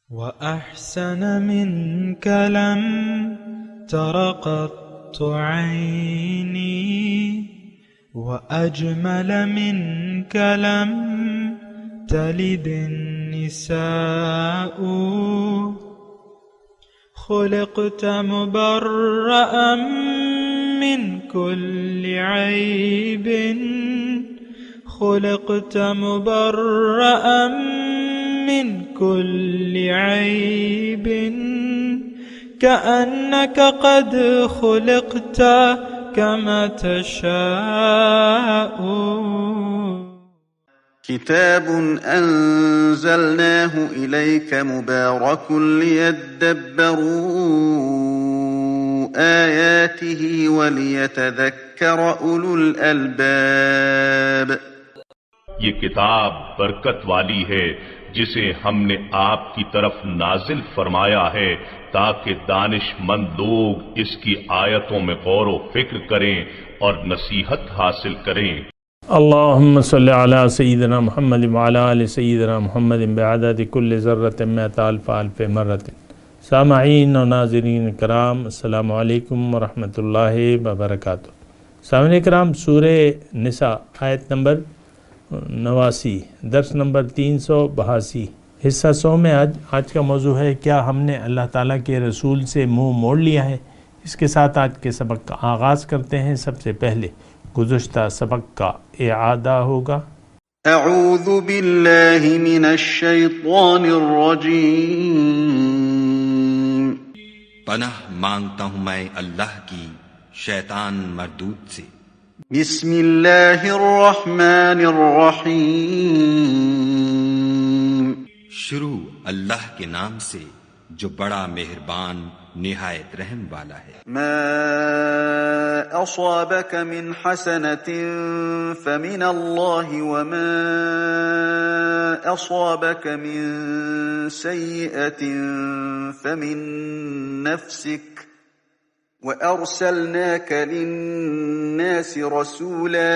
وأحسن منك لم تر قط عيني وأجمل منك لم تلد النساء خلقت مبرأ من كل عيب خلقت مبرأ من كل عيب كأنك قد خلقت كما تشاء. كتاب أنزلناه إليك مبارك ليدبروا آياته وليتذكر أولو الألباب. یہ کتاب برکت والی ہے جسے ہم نے آپ کی طرف نازل فرمایا ہے تاکہ دانش مند لوگ اس کی آیتوں میں غور و فکر کریں اور نصیحت حاصل کریں. اللہم صلی علی سیدنا محمد وعلی آل سیدنا محمد بعدد کل ذرۃ مئۃ الف الف مرۃ. سامعین و ناظرین کرام، السلام علیکم ورحمۃ اللہ وبرکاتہ. سامعین کرام، سورہ نساء آیت نمبر 89، درس نمبر 382، حصہ 100 میں آج کا موضوع ہے کیا ہم نے اللہ تعالیٰ کے رسول سے منہ موڑ لیا ہے. اس کے ساتھ آج کے سبق کا آغاز کرتے ہیں. سب سے پہلے گزشتہ سبق کا اعادہ ہوگا. اعوذ باللہ من الشیطان الرجیم. پناہ مانگتا ہوں میں اللہ کی شیطان مردود سے. بسم اللہ الرحمن الرحیم. شروع اللہ کے نام سے جو بڑا مہربان نہایت رحم والا ہے. ما اصابك من حسنة فمن اللہ وما اصابك من سیئة فمن نفسك وَأَرْسَلْنَاكَ لِلنَّاسِ رَسُولًا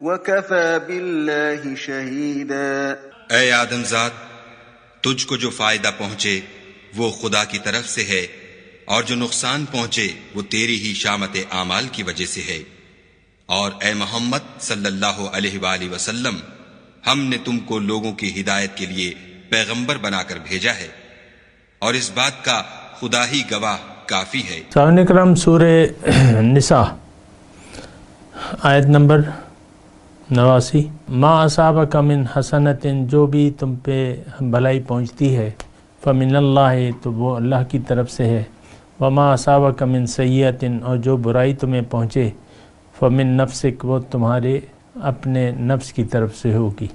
وَكَفَى بِاللَّهِ شَهِيدًا. اے آدم ذات، تجھ کو جو فائدہ پہنچے وہ خدا کی طرف سے ہے، اور جو نقصان پہنچے وہ تیری ہی شامت اعمال کی وجہ سے ہے. اور اے محمد صلی اللہ علیہ وآلہ وسلم، ہم نے تم کو لوگوں کی ہدایت کے لیے پیغمبر بنا کر بھیجا ہے، اور اس بات کا خدا ہی گواہ کافی ہے. سامعین کرام، سورہ نساء آیت نمبر 89. ما اصابک من حسنۃ، جو بھی تم پہ بھلائی پہنچتی ہے، فمن اللہ، تو وہ اللہ کی طرف سے ہے. وما اصابک من سیئۃ، اور جو برائی تمہیں پہنچے، فمن نفسک، وہ تمہارے اپنے نفس کی طرف سے ہوگی.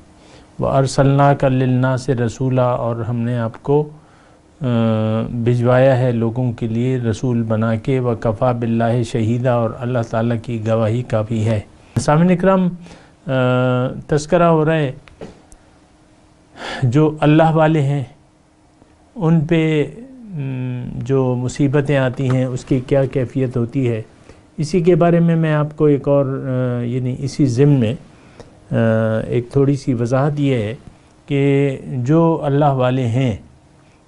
وارسلناک للناس رسولا، اور ہم نے آپ کو بھجوایا ہے لوگوں کے لیے رسول بنا کے. وکفیٰ باللہ شہیدہ، اور اللہ تعالیٰ کی گواہی کافی ہے. سامعین اکرام، تذکرہ ہو رہا ہے جو اللہ والے ہیں ان پہ جو مصیبتیں آتی ہیں اس کی کیا کیفیت ہوتی ہے. اسی کے بارے میں آپ کو ایک اور یعنی اسی ضمن میں ایک تھوڑی سی وضاحت یہ ہے کہ جو اللہ والے ہیں،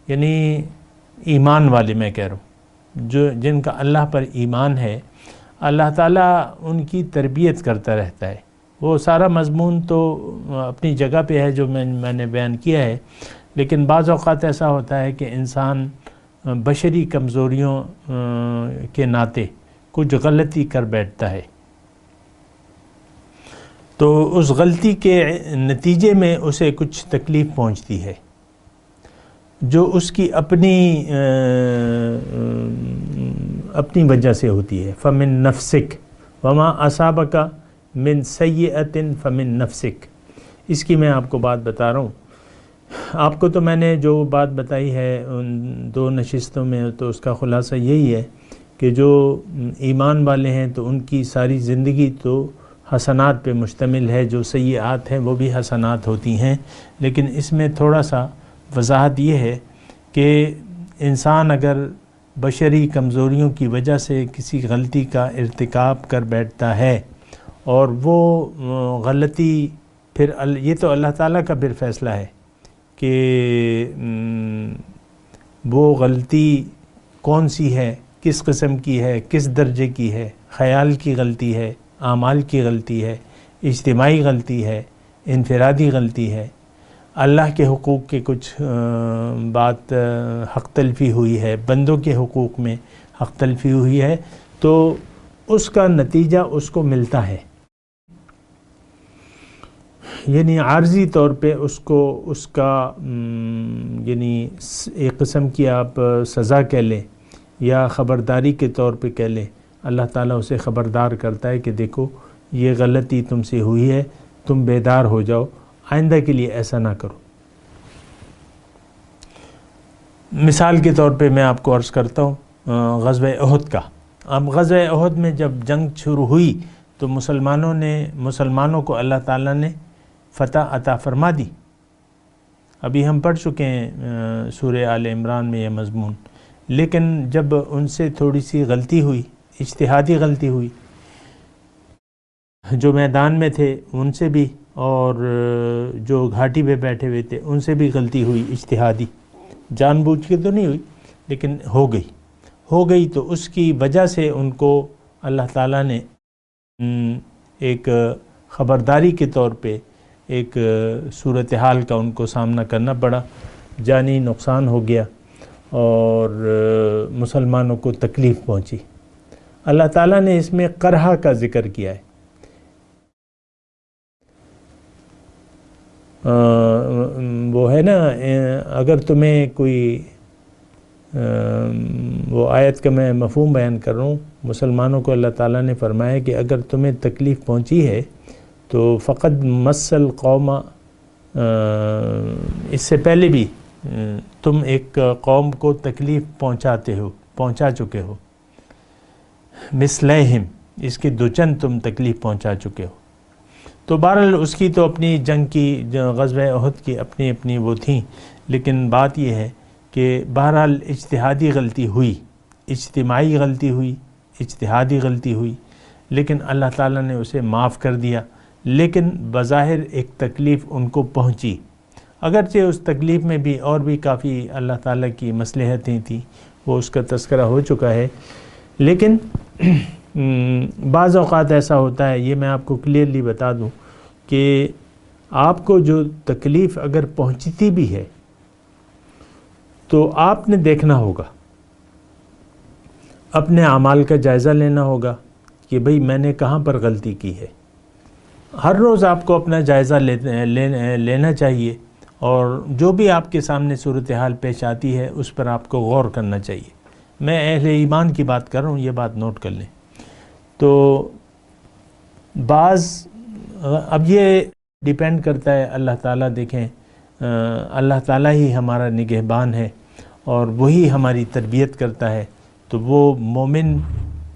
یعنی ایمان والے میں کہہ رہا ہوں، جو جن کا اللہ پر ایمان ہے، اللہ تعالیٰ ان کی تربیت کرتا رہتا ہے. وہ سارا مضمون تو اپنی جگہ پہ ہے جو میں نے بیان کیا ہے، لیکن بعض اوقات ایسا ہوتا ہے کہ انسان بشری کمزوریوں کے ناطے کچھ غلطی کر بیٹھتا ہے، تو اس غلطی کے نتیجے میں اسے کچھ تکلیف پہنچتی ہے جو اس کی اپنی وجہ سے ہوتی ہے. فمن نفسک وما اصابک من سیئۃ فمن نفسک. اس کی میں آپ کو بات بتا رہا ہوں. آپ کو تو میں نے جو بات بتائی ہے ان 2 نشستوں میں، تو اس کا خلاصہ یہی ہے کہ جو ایمان والے ہیں تو ان کی ساری زندگی تو حسنات پہ مشتمل ہے، جو سیئات ہیں وہ بھی حسنات ہوتی ہیں. لیکن اس میں تھوڑا سا وضاحت یہ ہے کہ انسان اگر بشری کمزوریوں کی وجہ سے کسی غلطی کا ارتکاب کر بیٹھتا ہے اور وہ غلطی پھر یہ تو اللہ تعالیٰ کا پھر فیصلہ ہے کہ وہ غلطی کون سی ہے، کس قسم کی ہے، کس درجے کی ہے، خیال کی غلطی ہے، اعمال کی غلطی ہے، اجتماعی غلطی ہے، انفرادی غلطی ہے، اللہ کے حقوق کے کچھ بات حق تلفی ہوئی ہے، بندوں کے حقوق میں حق تلفی ہوئی ہے، تو اس کا نتیجہ اس کو ملتا ہے. یعنی عارضی طور پہ اس کو اس کا یعنی ایک قسم کی آپ سزا کہہ لیں یا خبرداری کے طور پہ کہہ لیں. اللہ تعالیٰ اسے خبردار کرتا ہے کہ دیکھو یہ غلطی تم سے ہوئی ہے، تم بیدار ہو جاؤ، آئندہ کے لیے ایسا نہ کرو. مثال کے طور پہ میں آپ کو عرض کرتا ہوں غزوہ احد کا. اب غزوہ احد میں جب جنگ شروع ہوئی تو مسلمانوں کو اللہ تعالیٰ نے فتح عطا فرما دی. ابھی ہم پڑھ چکے ہیں سورہ آل عمران میں یہ مضمون. لیکن جب ان سے تھوڑی سی غلطی ہوئی، اجتہادی غلطی ہوئی، جو میدان میں تھے ان سے بھی اور جو گھاٹی پہ بیٹھے ہوئے تھے ان سے بھی غلطی ہوئی اجتہادی، جان بوجھ کے تو نہیں ہوئی لیکن ہو گئی تو اس کی وجہ سے ان کو اللہ تعالیٰ نے ایک خبرداری کے طور پہ ایک صورتحال کا ان کو سامنا کرنا پڑا. جانی نقصان ہو گیا اور مسلمانوں کو تکلیف پہنچی. اللہ تعالیٰ نے اس میں کرہ کا ذکر کیا ہے. وہ ہے نا، اگر تمہیں کوئی وہ آیت کا میں مفہوم بیان کر رہا ہوں. مسلمانوں کو اللہ تعالیٰ نے فرمایا کہ اگر تمہیں تکلیف پہنچی ہے تو فقط مسل قوم، اس سے پہلے بھی تم ایک قوم کو تکلیف پہنچا چکے ہو. مثلہم، اس کے دوچند تم تکلیف پہنچا چکے ہو. تو بہرحال اس کی تو اپنی جنگ کی، غزوہ احد کی اپنی وہ تھیں. لیکن بات یہ ہے کہ بہرحال اجتہادی غلطی ہوئی، اجتماعی غلطی ہوئی، اجتہادی غلطی ہوئی، لیکن اللہ تعالیٰ نے اسے معاف کر دیا. لیکن بظاہر ایک تکلیف ان کو پہنچی، اگرچہ اس تکلیف میں بھی اور بھی کافی اللہ تعالیٰ کی مصلحتیں تھیں، وہ اس کا تذکرہ ہو چکا ہے. لیکن بعض اوقات ایسا ہوتا ہے، یہ میں آپ کو کلیئرلی بتا دوں کہ آپ کو جو تکلیف اگر پہنچتی بھی ہے تو آپ نے دیکھنا ہوگا، اپنے اعمال کا جائزہ لینا ہوگا کہ بھئی میں نے کہاں پر غلطی کی ہے. ہر روز آپ کو اپنا جائزہ لینا چاہیے اور جو بھی آپ کے سامنے صورتحال پیش آتی ہے اس پر آپ کو غور کرنا چاہیے. میں اہل ایمان کی بات کر رہا ہوں، یہ بات نوٹ کر لیں. تو اب یہ ڈیپینڈ کرتا ہے، اللہ تعالیٰ دیکھیں، اللہ تعالیٰ ہی ہمارا نگہبان ہے اور وہی ہماری تربیت کرتا ہے. تو وہ مومن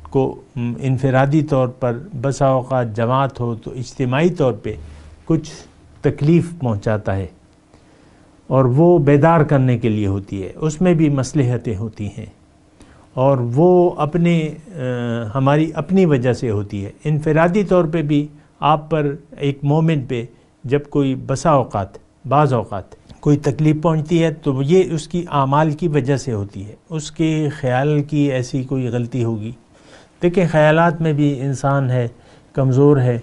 کو انفرادی طور پر بسا اوقات جماعت ہو تو اجتماعی طور پہ کچھ تکلیف پہنچاتا ہے اور وہ بیدار کرنے کے لیے ہوتی ہے، اس میں بھی مصلحتیں ہوتی ہیں اور وہ ہماری اپنی وجہ سے ہوتی ہے. انفرادی طور پہ بھی آپ پر، ایک مومن پہ جب کوئی بعض اوقات کوئی تکلیف پہنچتی ہے تو یہ اس کی اعمال کی وجہ سے ہوتی ہے، اس کے خیال کی ایسی کوئی غلطی ہوگی. دیکھیں خیالات میں بھی انسان ہے، کمزور ہے،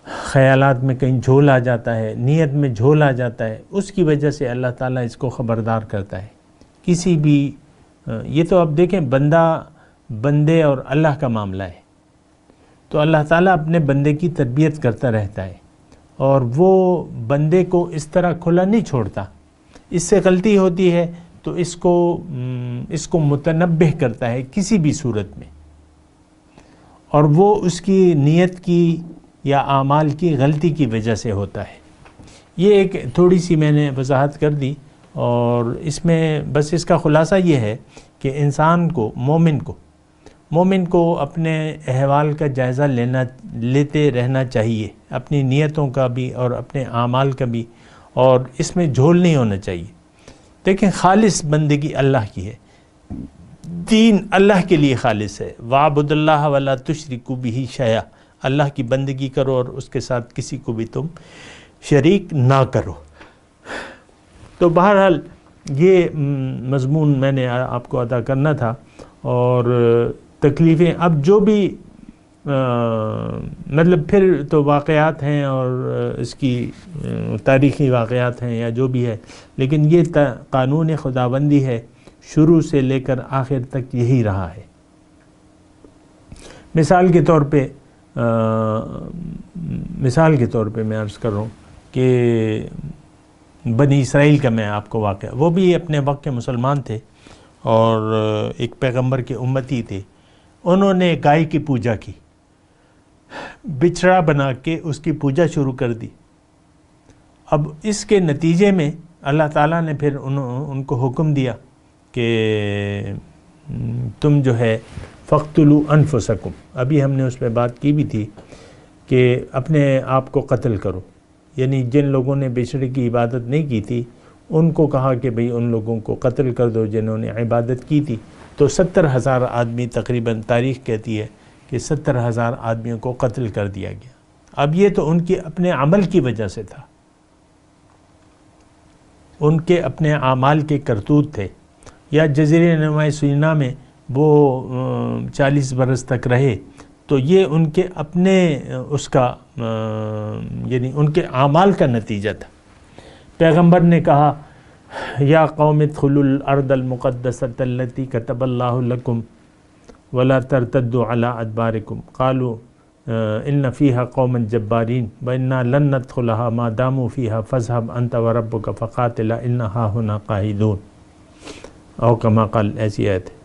خیالات میں کہیں جھول آ جاتا ہے، نیت میں جھول آ جاتا ہے، اس کی وجہ سے اللہ تعالیٰ اس کو خبردار کرتا ہے. کسی بھی یہ تو اب دیکھیں بندے اور اللہ کا معاملہ ہے، تو اللہ تعالیٰ اپنے بندے کی تربیت کرتا رہتا ہے اور وہ بندے کو اس طرح کھلا نہیں چھوڑتا. اس سے غلطی ہوتی ہے تو اس کو متنبہ کرتا ہے کسی بھی صورت میں، اور وہ اس کی نیت کی یا اعمال کی غلطی کی وجہ سے ہوتا ہے. یہ ایک تھوڑی سی میں نے وضاحت کر دی، اور اس میں بس اس کا خلاصہ یہ ہے کہ انسان کو، مومن کو اپنے احوال کا جائزہ لیتے رہنا چاہیے، اپنی نیتوں کا بھی اور اپنے اعمال کا بھی، اور اس میں جھول نہیں ہونا چاہیے. دیکھیں خالص بندگی اللہ کی ہے، دین اللہ کے لیے خالص ہے. وَاعْبُدُ اللَّهَ وَلَا تُشْرِكُوا بِهِ شَيْئًا، اللہ کی بندگی کرو اور اس کے ساتھ کسی کو بھی تم شریک نہ کرو. تو بہرحال یہ مضمون میں نے آپ کو ادا کرنا تھا. اور تکلیفیں اب جو بھی مطلب پھر تو واقعات ہیں اور اس کی تاریخی واقعات ہیں یا جو بھی ہے، لیکن یہ قانون خداوندی ہے، شروع سے لے کر آخر تک یہی رہا ہے. مثال کے طور پہ میں عرض کر رہا ہوں کہ بنی اسرائیل کا میں آپ کو واقعہ، وہ بھی اپنے وقت کے مسلمان تھے اور ایک پیغمبر کے امتی تھے. انہوں نے گائے کی پوجا کی، بچڑا بنا کے اس کی پوجا شروع کر دی. اب اس کے نتیجے میں اللہ تعالیٰ نے پھر ان کو حکم دیا کہ تم جو ہے فَاقْتُلُوا أَنفُسَكُمْ، ابھی ہم نے اس پہ بات کی بھی تھی کہ اپنے آپ کو قتل کرو. یعنی جن لوگوں نے بچڑے کی عبادت نہیں کی تھی ان کو کہا کہ بھئی ان لوگوں کو قتل کر دو جنہوں نے عبادت کی تھی. تو 70,000 آدمی تقریباً تاریخ کہتی ہے کہ 70,000 آدمیوں کو قتل کر دیا گیا. اب یہ تو ان کے اپنے عمل کی وجہ سے تھا، ان کے اپنے اعمال کے کرتوت تھے. یا جزیرہ نما سینا میں وہ 40 برس تک رہے تو یہ ان کے اپنے اس کا یعنی ان کے اعمال کا نتیجہ تھا. پیغمبر نے کہا یا قوم ادخلوا الارض المقدسۃ التي كتب الله لكم ولا ترتدوا على ادباركم قالوا ان فيها قوما جبارين وانا لن ندخلها ما داموا فيها فاذهب انت وربك فقاتلا انها هنا قاعدون او كما قال. ایسی آیت ہے.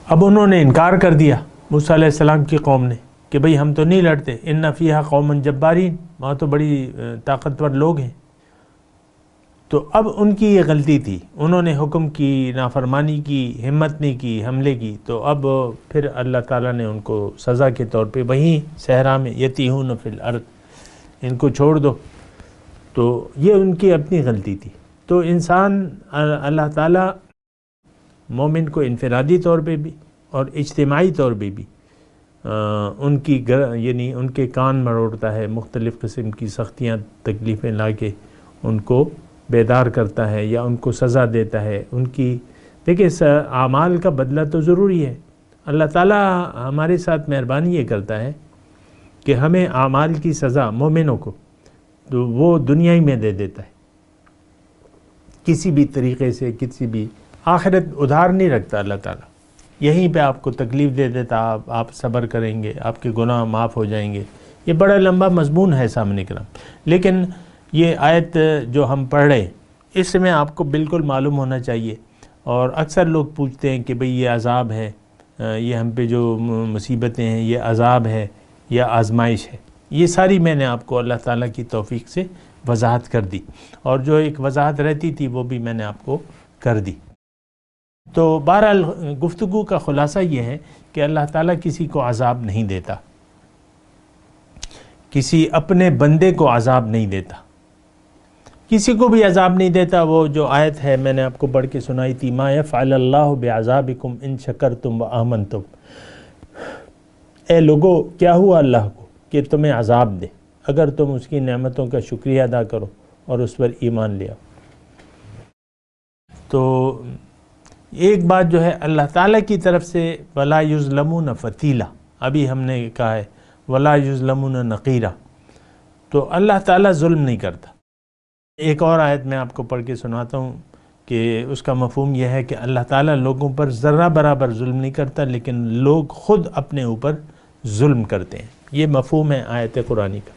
اب انہوں نے انکار کر دیا موسیٰ علیہ السلام کی قوم نے کہ بھئی ہم تو نہیں لڑتے، ان فیہا قوم جبارین، وہاں تو بڑی طاقتور لوگ ہیں. تو اب ان کی یہ غلطی تھی، انہوں نے حکم کی نافرمانی کی، ہمت نہیں کی حملے کی. تو اب پھر اللہ تعالیٰ نے ان کو سزا کے طور پہ وہیں صحرا میں یتیہون فی الارض، ان کو چھوڑ دو. تو یہ ان کی اپنی غلطی تھی. تو انسان اللہ تعالیٰ مومن کو انفرادی طور پہ بھی اور اجتماعی طور پہ بھی ان کی یعنی ان کے کان مروڑتا ہے، مختلف قسم کی سختیاں تکلیفیں لا کے ان کو بیدار کرتا ہے یا ان کو سزا دیتا ہے. ان کی دیکھیں اعمال کا بدلہ تو ضروری ہے. اللہ تعالیٰ ہمارے ساتھ مہربانی یہ کرتا ہے کہ ہمیں اعمال کی سزا مومنوں کو تو وہ دنیا ہی میں دے دیتا ہے، کسی بھی طریقے سے، کسی بھی آخرت ادھار نہیں رکھتا اللہ تعالیٰ. یہیں پہ آپ کو تکلیف دے دیتا، آپ صبر کریں گے، آپ کے گناہ معاف ہو جائیں گے. یہ بڑا لمبا مضمون ہے سامنے کرام، لیکن یہ آیت جو ہم پڑھ رہے ہیں اس میں آپ کو بالکل معلوم ہونا چاہیے. اور اکثر لوگ پوچھتے ہیں کہ بھئی یہ عذاب ہے، یہ ہم پہ جو مصیبتیں ہیں یہ عذاب ہے یا آزمائش ہے. یہ ساری میں نے آپ کو اللہ تعالیٰ کی توفیق سے وضاحت کر دی، اور جو ایک وضاحت رہتی تھی وہ بھی میں نے آپ کو کر دی. تو بہرحال گفتگو کا خلاصہ یہ ہے کہ اللہ تعالیٰ کسی کو عذاب نہیں دیتا، کسی اپنے بندے کو عذاب نہیں دیتا، کسی کو بھی عذاب نہیں دیتا. وہ جو آیت ہے میں نے آپ کو پڑھ کے سنائی تھی، ما یفعل اللہ بعذابکم ان شکرتم وآمنتم. اے لوگو کیا ہوا اللہ کو کہ تمہیں عذاب دے اگر تم اس کی نعمتوں کا شکریہ ادا کرو اور اس پر ایمان لے آؤ. تو ایک بات جو ہے اللہ تعالیٰ کی طرف سے ولا یظلمون فتیلا، ابھی ہم نے کہا ہے ولا یظلمون نقیرا، تو اللہ تعالیٰ ظلم نہیں کرتا. ایک اور آیت میں آپ کو پڑھ کے سناتا ہوں کہ اس کا مفہوم یہ ہے کہ اللہ تعالیٰ لوگوں پر ذرہ برابر ظلم نہیں کرتا، لیکن لوگ خود اپنے اوپر ظلم کرتے ہیں. یہ مفہوم ہے آیت قرآنی کا.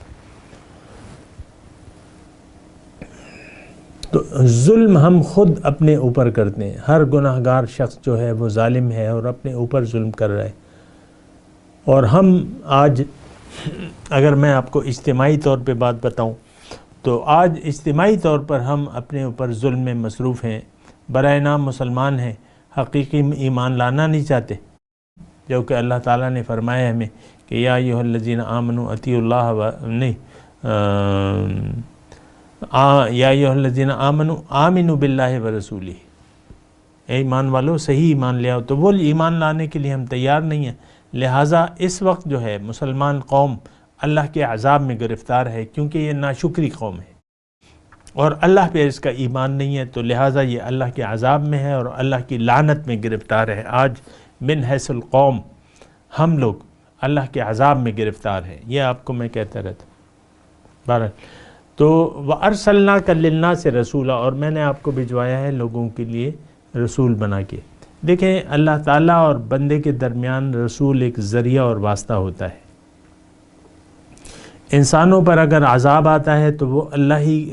تو ظلم ہم خود اپنے اوپر کرتے ہیں. ہر گناہ گار شخص جو ہے وہ ظالم ہے اور اپنے اوپر ظلم کر رہا ہے. اور ہم آج اگر میں آپ کو اجتماعی طور پہ بات بتاؤں تو آج اجتماعی طور پر ہم اپنے اوپر ظلم میں مصروف ہیں. برائے نام مسلمان ہیں، حقیقی ایمان لانا نہیں چاہتے، جو کہ اللہ تعالیٰ نے فرمایا ہمیں کہ یا ایھا الذین آمنوا اطیعوا اللہ یا ایھا الذین آمنوا آمنوا باللہ ورسولہ. اے ایمان والو صحیح ایمان لے آؤ. تو وہ ایمان لانے کے لیے ہم تیار نہیں ہیں. لہٰذا اس وقت جو ہے مسلمان قوم اللہ کے عذاب میں گرفتار ہے، کیونکہ یہ ناشکری قوم ہے. اور اللہ پہ اس کا ایمان نہیں ہے، تو لہٰذا یہ اللہ کے عذاب میں ہے اور اللہ کی لعنت میں گرفتار ہے۔ آج من حیث القوم ہم لوگ اللہ کے عذاب میں گرفتار ہیں، یہ آپ کو میں کہتا رہتا ہوں۔ بہرحال تو وَأَرْسَلْنَاكَ لِلنَّاسِ رَسُولًا، اور میں نے آپ کو بھجوایا ہے لوگوں کے لیے رسول بنا کے۔ دیکھیں اللہ تعالیٰ اور بندے کے درمیان رسول ایک ذریعہ اور واسطہ ہوتا ہے۔ انسانوں پر اگر عذاب آتا ہے تو وہ اللہ ہی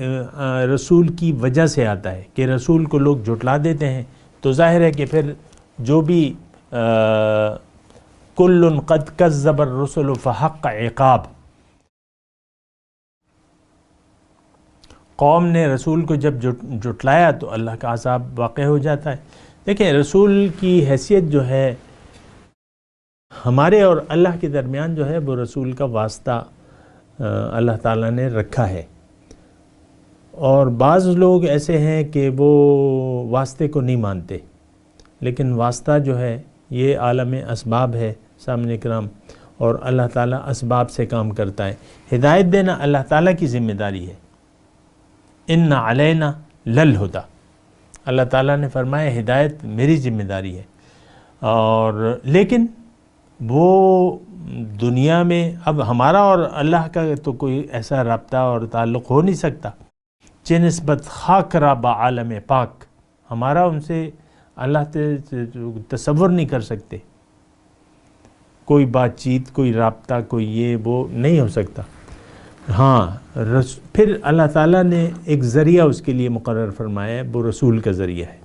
رسول کی وجہ سے آتا ہے کہ رسول کو لوگ جھٹلا دیتے ہیں، تو ظاہر ہے کہ پھر جو بھی کل قد کذب الرسل فحق عقاب، قوم نے رسول کو جب جھٹلایا تو اللہ کا عذاب واقع ہو جاتا ہے۔ دیکھیں رسول کی حیثیت جو ہے ہمارے اور اللہ کے درمیان جو ہے وہ رسول کا واسطہ اللہ تعالیٰ نے رکھا ہے، اور بعض لوگ ایسے ہیں کہ وہ واسطے کو نہیں مانتے، لیکن واسطہ جو ہے یہ عالم اسباب ہے سامنے کرام، اور اللہ تعالیٰ اسباب سے کام کرتا ہے۔ ہدایت دینا اللہ تعالیٰ کی ذمہ داری ہے۔ ان علینا للہدی، اللہ تعالیٰ نے فرمایا ہدایت میری ذمہ داری ہے، اور لیکن وہ دنیا میں اب ہمارا اور اللہ کا تو کوئی ایسا رابطہ اور تعلق ہو نہیں سکتا، چہ نسبت خاک را با عالم پاک، ہمارا ان سے اللہ تصور نہیں کر سکتے، کوئی بات چیت، کوئی رابطہ، کوئی یہ وہ نہیں ہو سکتا۔ ہاں پھر اللہ تعالیٰ نے ایک ذریعہ اس کے لیے مقرر فرمایا ہے، وہ رسول کا ذریعہ ہے۔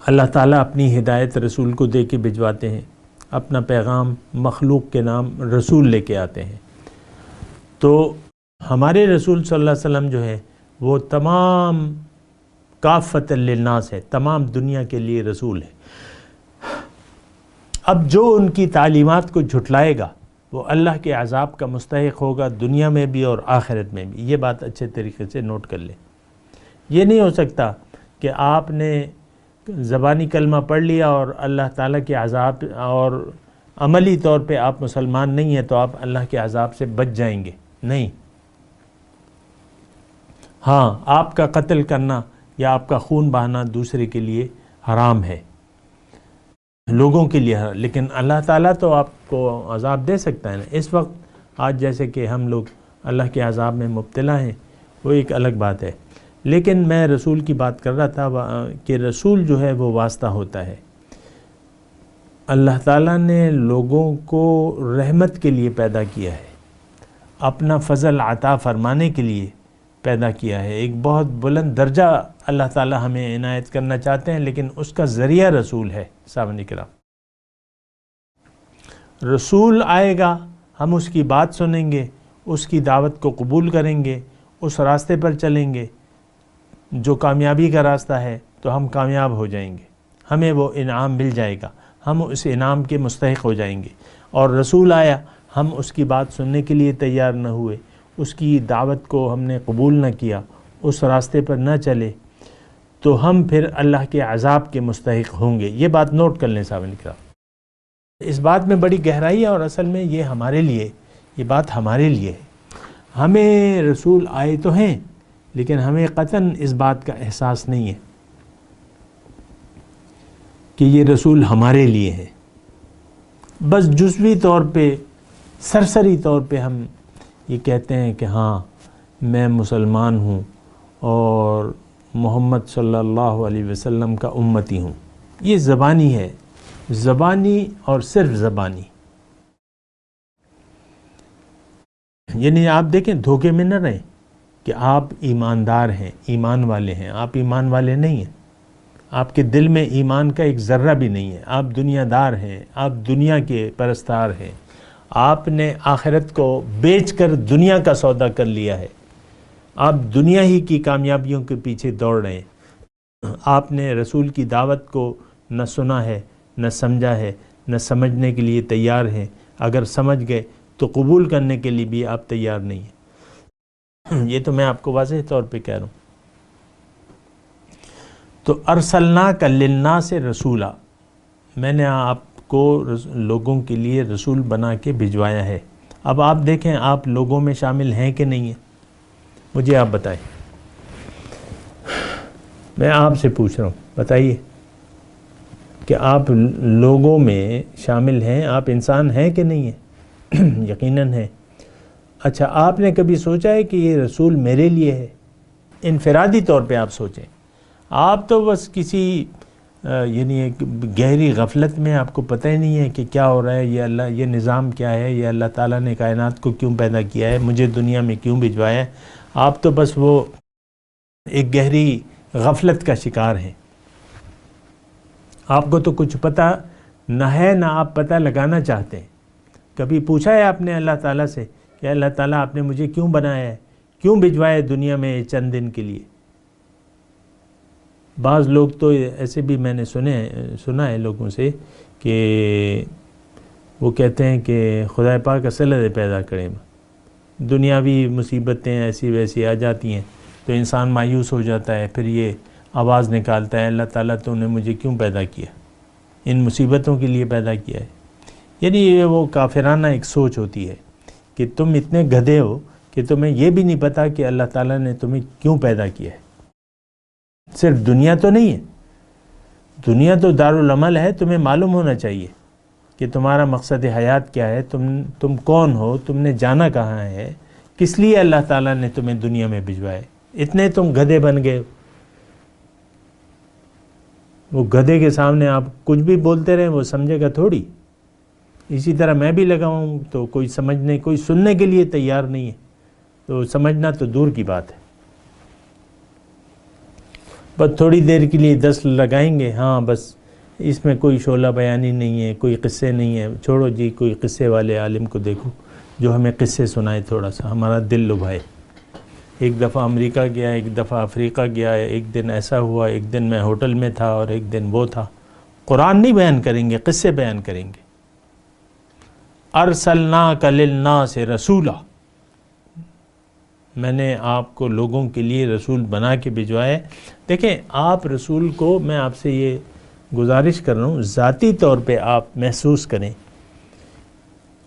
اللہ تعالیٰ اپنی ہدایت رسول کو دے کے بھجواتے ہیں، اپنا پیغام مخلوق کے نام رسول لے کے آتے ہیں۔ تو ہمارے رسول صلی اللہ علیہ وسلم جو ہے وہ تمام کافۃ للناس ہے، تمام دنیا کے لیے رسول ہے۔ اب جو ان کی تعلیمات کو جھٹلائے گا وہ اللہ کے عذاب کا مستحق ہوگا، دنیا میں بھی اور آخرت میں بھی۔ یہ بات اچھے طریقے سے نوٹ کر لیں۔ یہ نہیں ہو سکتا کہ آپ نے زبانی کلمہ پڑھ لیا اور اللہ تعالیٰ کے عذاب، اور عملی طور پہ آپ مسلمان نہیں ہیں تو آپ اللہ کے عذاب سے بچ جائیں گے، نہیں۔ ہاں آپ کا قتل کرنا یا آپ کا خون بہانا دوسرے کے لیے حرام ہے، لوگوں کے لیے حرام، لیکن اللہ تعالیٰ تو آپ کو عذاب دے سکتا ہے نا۔ اس وقت آج جیسے کہ ہم لوگ اللہ کے عذاب میں مبتلا ہیں وہ ایک الگ بات ہے، لیکن میں رسول کی بات کر رہا تھا کہ رسول جو ہے وہ واسطہ ہوتا ہے۔ اللہ تعالیٰ نے لوگوں کو رحمت کے لیے پیدا کیا ہے، اپنا فضل عطا فرمانے کے لیے پیدا کیا ہے۔ ایک بہت بلند درجہ اللہ تعالیٰ ہمیں عنایت کرنا چاہتے ہیں، لیکن اس کا ذریعہ رسول ہے۔ سامنے کرام رسول آئے گا، ہم اس کی بات سنیں گے، اس کی دعوت کو قبول کریں گے، اس راستے پر چلیں گے جو کامیابی کا راستہ ہے، تو ہم کامیاب ہو جائیں گے، ہمیں وہ انعام مل جائے گا، ہم اس انعام کے مستحق ہو جائیں گے۔ اور رسول آیا، ہم اس کی بات سننے کے لیے تیار نہ ہوئے، اس کی دعوت کو ہم نے قبول نہ کیا، اس راستے پر نہ چلے، تو ہم پھر اللہ کے عذاب کے مستحق ہوں گے۔ یہ بات نوٹ کر لیں سامنے کرام۔ اس بات میں بڑی گہرائی ہے، اور اصل میں یہ ہمارے لیے، یہ بات ہمارے لیے ہے۔ ہمیں رسول آئے تو ہیں، لیکن ہمیں قطعاً اس بات کا احساس نہیں ہے کہ یہ رسول ہمارے لیے ہے۔ بس جزوی طور پہ، سرسری طور پہ ہم یہ کہتے ہیں کہ ہاں میں مسلمان ہوں اور محمد صلی اللہ علیہ وسلم کا امتی ہوں۔ یہ زبانی ہے، زبانی اور صرف زبانی۔ یعنی آپ دیکھیں دھوکے میں نہ رہیں کہ آپ ایماندار ہیں، ایمان والے ہیں۔ آپ ایمان والے نہیں ہیں، آپ کے دل میں ایمان کا ایک ذرہ بھی نہیں ہے۔ آپ دنیا دار ہیں، آپ دنیا کے پرستار ہیں۔ آپ نے آخرت کو بیچ کر دنیا کا سودا کر لیا ہے۔ آپ دنیا ہی کی کامیابیوں کے پیچھے دوڑ رہے ہیں۔ آپ نے رسول کی دعوت کو نہ سنا ہے، نہ سمجھا ہے، نہ سمجھنے کے لیے تیار ہیں۔ اگر سمجھ گئے تو قبول کرنے کے لیے بھی آپ تیار نہیں ہیں۔ یہ تو میں آپ کو واضح طور پہ کہہ رہا ہوں۔ تو ارسلناک للناس رسولا، میں نے آپ کو لوگوں کے لیے رسول بنا کے بھجوایا ہے۔ اب آپ دیکھیں آپ لوگوں میں شامل ہیں کہ نہیں ہیں؟ مجھے آپ بتائیں، میں آپ سے پوچھ رہا ہوں، بتائیے کہ آپ لوگوں میں شامل ہیں، آپ انسان ہیں کہ نہیں ہیں؟ یقیناً ہیں۔ اچھا، آپ نے کبھی سوچا ہے کہ یہ رسول میرے لیے ہے؟ انفرادی طور پہ آپ سوچیں، آپ تو بس کسی یعنی ایک گہری غفلت میں، آپ کو پتہ ہی نہیں ہے کہ کیا ہو رہا ہے، یہ اللہ، یہ نظام کیا ہے، یہ اللہ تعالیٰ نے کائنات کو کیوں پیدا کیا ہے، مجھے دنیا میں کیوں بھجوایا ہے۔ آپ تو بس وہ ایک گہری غفلت کا شکار ہیں۔ آپ کو تو کچھ پتہ نہ ہے، نہ آپ پتہ لگانا چاہتے ہیں۔ کبھی پوچھا ہے آپ نے اللہ تعالیٰ سے کہ اللہ تعالیٰ آپ نے مجھے کیوں بنایا ہے، کیوں بھجوایا دنیا میں چند دن کے لیے؟ بعض لوگ تو ایسے بھی میں نے سنا ہے لوگوں سے کہ وہ کہتے ہیں کہ خدا پاک اصل پیدا کرے، دنیاوی مصیبتیں ایسی ویسی آ جاتی ہیں تو انسان مایوس ہو جاتا ہے، پھر یہ آواز نکالتا ہے، اللہ تعالیٰ تو نے مجھے کیوں پیدا کیا، ان مصیبتوں کے لیے پیدا کیا ہے۔ یعنی یہ وہ کافرانہ ایک سوچ ہوتی ہے کہ تم اتنے گدھے ہو کہ تمہیں یہ بھی نہیں پتہ کہ اللہ تعالیٰ نے تمہیں کیوں پیدا کیا ہے۔ صرف دنیا تو نہیں ہے، دنیا تو دارالعمل ہے، تمہیں معلوم ہونا چاہیے کہ تمہارا مقصد حیات کیا ہے، تم کون ہو، تم نے جانا کہاں ہے، کس لیے اللہ تعالیٰ نے تمہیں دنیا میں بھجوایا۔ اتنے تم گدھے بن گئے، وہ گدھے کے سامنے آپ کچھ بھی بولتے رہیں وہ سمجھے گا تھوڑی۔ اسی طرح میں بھی لگا ہوں تو کوئی سمجھنے، کوئی سننے کے لیے تیار نہیں ہے، تو سمجھنا تو دور کی بات ہے۔ بس تھوڑی دیر کے لیے 10 لگائیں گے، ہاں بس اس میں کوئی شعلہ بیانی نہیں ہے، کوئی قصے نہیں ہے، چھوڑو جی، کوئی قصے والے عالم کو دیکھو جو ہمیں قصے سنائے، تھوڑا سا ہمارا دل لبھائے۔ ایک دفعہ امریکہ گیا، ایک دفعہ افریقہ گیا، ایک دن ایسا ہوا، ایک دن میں ہوٹل میں تھا اور ایک دن وہ تھا۔ قرآن نہیں بیان کریں گے، قصے بیان کریں گے۔ ارسلناک للناس رسولا، میں نے آپ کو لوگوں کے لیے رسول بنا کے بھجوایا ہے۔ دیکھیں، آپ رسول کو، میں آپ سے یہ گزارش کر رہا ہوں، ذاتی طور پہ آپ محسوس کریں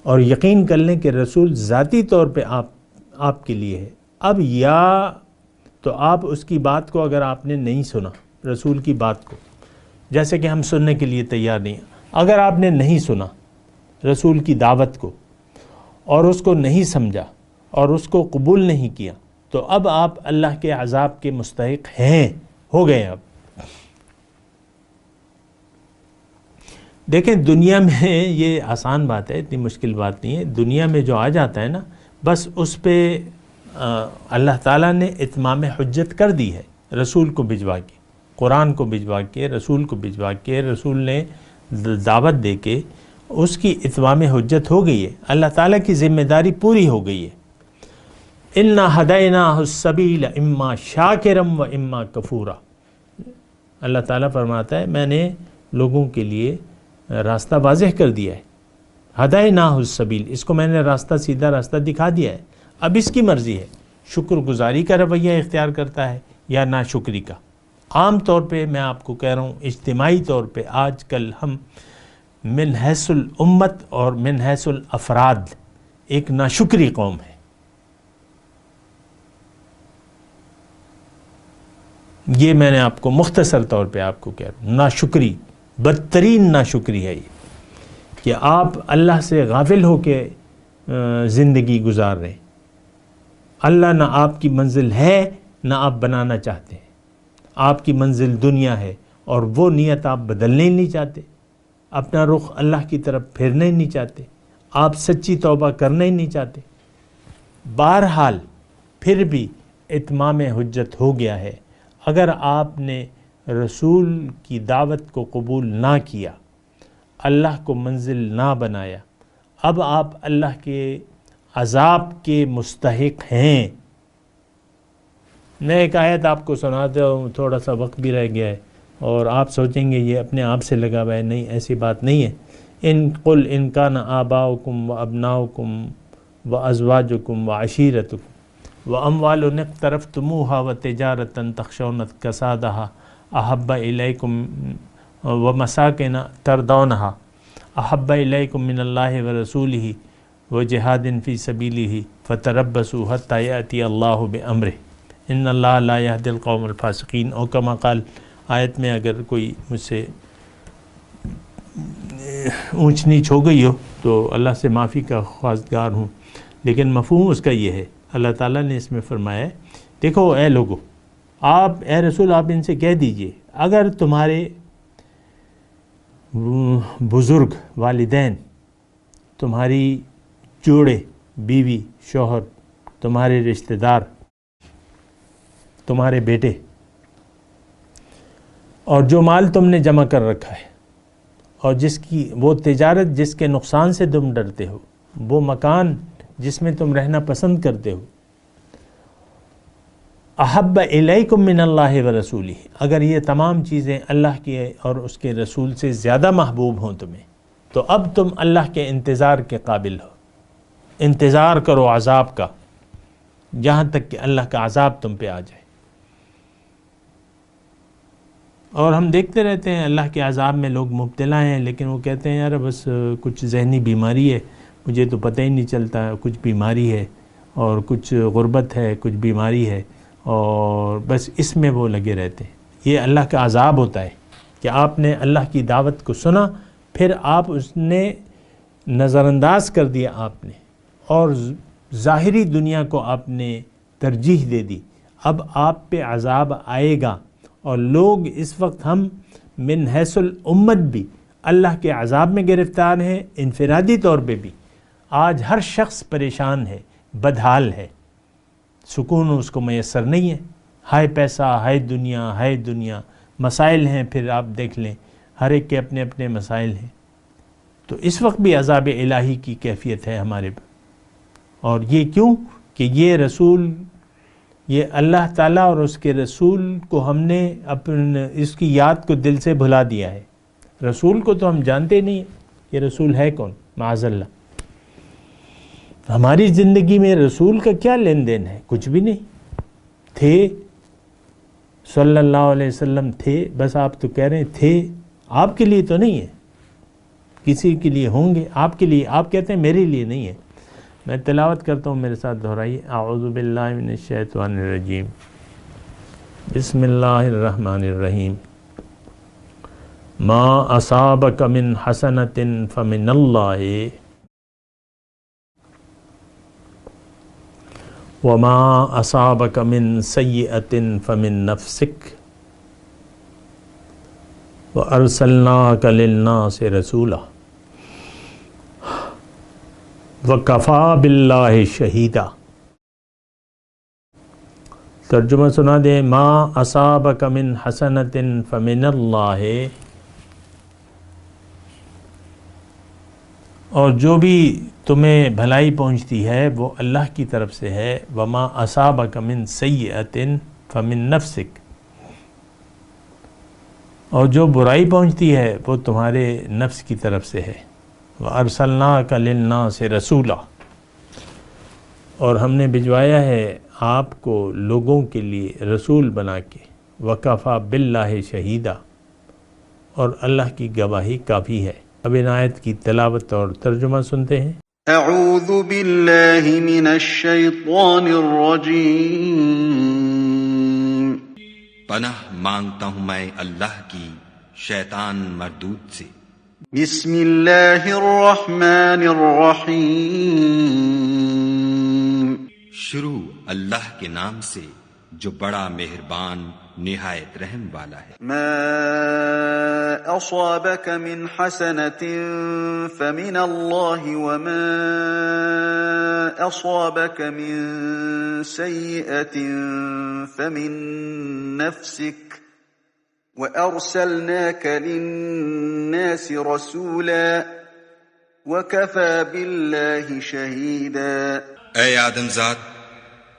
اور یقین کر لیں کہ رسول ذاتی طور پہ آپ کے لیے ہے۔ اب یا تو آپ اس کی بات کو، اگر آپ نے نہیں سنا رسول کی بات کو، جیسے کہ ہم سننے کے لیے تیار نہیں ہیں، اگر آپ نے نہیں سنا رسول کی دعوت کو اور اس کو نہیں سمجھا اور اس کو قبول نہیں کیا، تو اب آپ اللہ کے عذاب کے مستحق ہیں، ہو گئے۔ اب دیکھیں، دنیا میں یہ آسان بات ہے، اتنی مشکل بات نہیں ہے۔ دنیا میں جو آ جاتا ہے نا، بس اس پہ اللہ تعالیٰ نے اتمام حجت کر دی ہے، رسول کو بھجوا کے، قرآن کو بھجوا کے، رسول کو بھجوا کے، رسول نے دعوت دے کے اس کی اتمام حجت ہو گئی ہے، اللہ تعالیٰ کی ذمہ داری پوری ہو گئی ہے۔ اِنَّا هَدَيْنَاهُ السَّبِيلَ اِمَّا شَاكِرًا وَإِمَّا كَفُورًا، اللہ تعالیٰ فرماتا ہے میں نے لوگوں کے لیے راستہ واضح کر دیا ہے۔ ہدیناہ السبیل، اس کو میں نے راستہ، سیدھا راستہ دکھا دیا ہے۔ اب اس کی مرضی ہے شکر گزاری کا رویہ اختیار کرتا ہے یا ناشکری کا۔ عام طور پہ میں آپ کو کہہ رہا ہوں، اجتماعی طور پہ آج کل ہم من حیث الامت اور من حیث الافراد ایک ناشکری قوم ہے۔ یہ میں نے آپ کو مختصر طور پہ آپ کو کہہ رہا ہوں، ناشکری، بدترین ناشکری ہے یہ کہ آپ اللہ سے غافل ہو کے زندگی گزار رہے ہیں۔ اللہ نہ آپ کی منزل ہے، نہ آپ بنانا چاہتے ہیں۔ آپ کی منزل دنیا ہے اور وہ نیت آپ بدلنے ہی نہیں چاہتے، اپنا رخ اللہ کی طرف پھیرنا ہی نہیں چاہتے، آپ سچی توبہ کرنا ہی نہیں چاہتے۔ بہرحال پھر بھی اتمام حجت ہو گیا ہے۔ اگر آپ نے رسول کی دعوت کو قبول نہ کیا، اللہ کو منزل نہ بنایا، اب آپ اللہ کے عذاب کے مستحق ہیں۔ میں ایک آیت آپ کو سناتا ہوں، تھوڑا سا وقت بھی رہ گیا ہے اور آپ سوچیں گے یہ اپنے آپ سے لگا ہوا ہے، نہیں، ایسی بات نہیں ہے۔ قل ان کان آباؤکم وابناؤکم وازواجکم وعشیرتکم واموال اقترفتموها وتجارۃ تخشون کسادها احب الیکم ومساکن ترضونها احب الیکم من اللہ ورسولہ وجہاد فی سبیلہ فتربصوا حتى یأتی اللہ بامرہ ان اللہ لا یہدی القوم الفاسقین، اور کما قال آیت میں اگر کوئی مجھ سے اونچ نیچ ہو گئی ہو تو اللہ سے معافی کا خواستگار ہوں، لیکن مفہوم اس کا یہ ہے، اللہ تعالیٰ نے اس میں فرمایا ہے دیکھو اے لوگو، آپ اے رسول آپ ان سے کہہ دیجئے اگر تمہارے بزرگ والدین، تمہاری جوڑے بیوی شوہر، تمہارے رشتہ دار، تمہارے بیٹے، اور جو مال تم نے جمع کر رکھا ہے، اور جس کی وہ تجارت جس کے نقصان سے تم ڈرتے ہو، وہ مکان جس میں تم رہنا پسند کرتے ہو، احب الیکم من اللہ ورسولہ، اگر یہ تمام چیزیں اللہ کی اور اس کے رسول سے زیادہ محبوب ہوں تمہیں، تو اب تم اللہ کے انتظار کے قابل ہو، انتظار کرو عذاب کا جہاں تک کہ اللہ کا عذاب تم پہ آ جائے۔ اور ہم دیکھتے رہتے ہیں اللہ کے عذاب میں لوگ مبتلا ہیں، لیکن وہ کہتے ہیں یار بس کچھ ذہنی بیماری ہے، مجھے تو پتہ ہی نہیں چلتا، کچھ بیماری ہے اور کچھ غربت ہے، کچھ بیماری ہے، اور بس اس میں وہ لگے رہتے ہیں۔ یہ اللہ کا عذاب ہوتا ہے کہ آپ نے اللہ کی دعوت کو سنا، پھر آپ اس نے نظر انداز کر دیا آپ نے، اور ظاہری دنیا کو آپ نے ترجیح دے دی، اب آپ پہ عذاب آئے گا۔ اور لوگ اس وقت ہم من حیث الامت بھی اللہ کے عذاب میں گرفتار ہیں، انفرادی طور پہ بھی آج ہر شخص پریشان ہے، بدحال ہے، سکون اس کو میسر نہیں ہے، ہائے پیسہ، ہائے دنیا مسائل ہیں، پھر آپ دیکھ لیں ہر ایک کے اپنے اپنے مسائل ہیں۔ تو اس وقت بھی عذاب الہی کی کیفیت ہے ہمارے پر، اور یہ کیوں کہ یہ رسول، یہ اللہ تعالیٰ اور اس کے رسول کو ہم نے اس کی یاد کو دل سے بھلا دیا ہے۔ رسول کو تو ہم جانتے نہیں ہیں، یہ رسول ہے کون، معاذ اللہ۔ ہماری زندگی میں رسول کا کیا لین دین ہے؟ کچھ بھی نہیں۔ تھے صلی اللہ علیہ وسلم، تھے، بس آپ تو کہہ رہے ہیں تھے، آپ کے لیے تو نہیں ہے، کسی کے لیے ہوں گے، آپ کے لیے، آپ کہتے ہیں میرے لیے نہیں ہے۔ میں تلاوت کرتا ہوں، میرے ساتھ دہرائیے، اعوذ باللہ من الشیطان الرجیم، بسم اللہ الرحمن الرحیم، ما اصابک من حسنۃ فمن اللہ وما اصابک من سیئۃ فمن نفسک وارسلناک للناس رسولا وَكَفَى بِاللَّهِ شَهِيدًا۔ ترجمہ سنا دیں، ما اصابک من حسنۃ فمن اللہ، اور جو بھی تمہیں بھلائی پہنچتی ہے وہ اللہ کی طرف سے ہے، وما اصابک من سیئۃ فمن نفسک، اور جو برائی پہنچتی ہے وہ تمہارے نفس کی طرف سے ہے، وَأَرْسَلْنَاكَ لِلنَّاسِ رَسُولًا، اور ہم نے بھجوایا ہے آپ کو لوگوں کے لیے رسول بنا کے، وَكَفَى بِاللَّهِ شَهِيدًا، اور اللہ کی گواہی کافی ہے۔ اب ان آیت کی تلاوت اور ترجمہ سنتے ہیں۔ اعوذ باللہ من الشیطان الرجیم، پناہ مانگتا ہوں میں اللہ کی شیطان مردود سے۔ بسم اللہ الرحمن الرحیم، شروع اللہ کے نام سے جو بڑا مہربان نہایت رحم والا ہے۔ ما اصابک من حسنۃ فمن اللہ وما اصابک من سیئۃ فمن نفسک وَأَرْسَلْنَاكَ لِلنَّاسِ رَسُولًا وَكَفَى بِاللَّهِ شَهِيدًا۔ اے آدم ذات،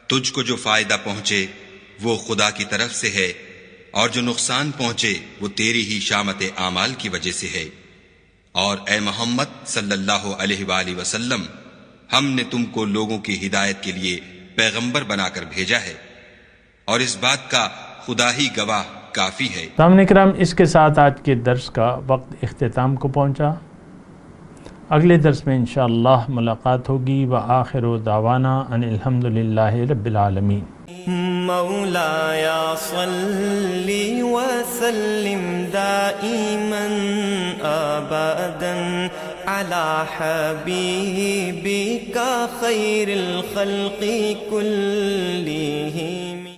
تجھ کو جو فائدہ پہنچے وہ خدا کی طرف سے ہے، اور جو نقصان پہنچے وہ تیری ہی شامت اعمال کی وجہ سے ہے۔ اور اے محمد صلی اللہ علیہ وآلہ وسلم، ہم نے تم کو لوگوں کی ہدایت کے لیے پیغمبر بنا کر بھیجا ہے، اور اس بات کا خدا ہی گواہ کافی ہے۔ سامعین کرام، اس کے ساتھ آج کے درس کا وقت اختتام کو پہنچا۔ اگلے درس میں انشاءاللہ ملاقات ہوگی. وآخر دعوانا ان الحمدللہ رب العالمین. مولاي صل وسلم دائما أبدا على حبيبك خير الخلق كلهم.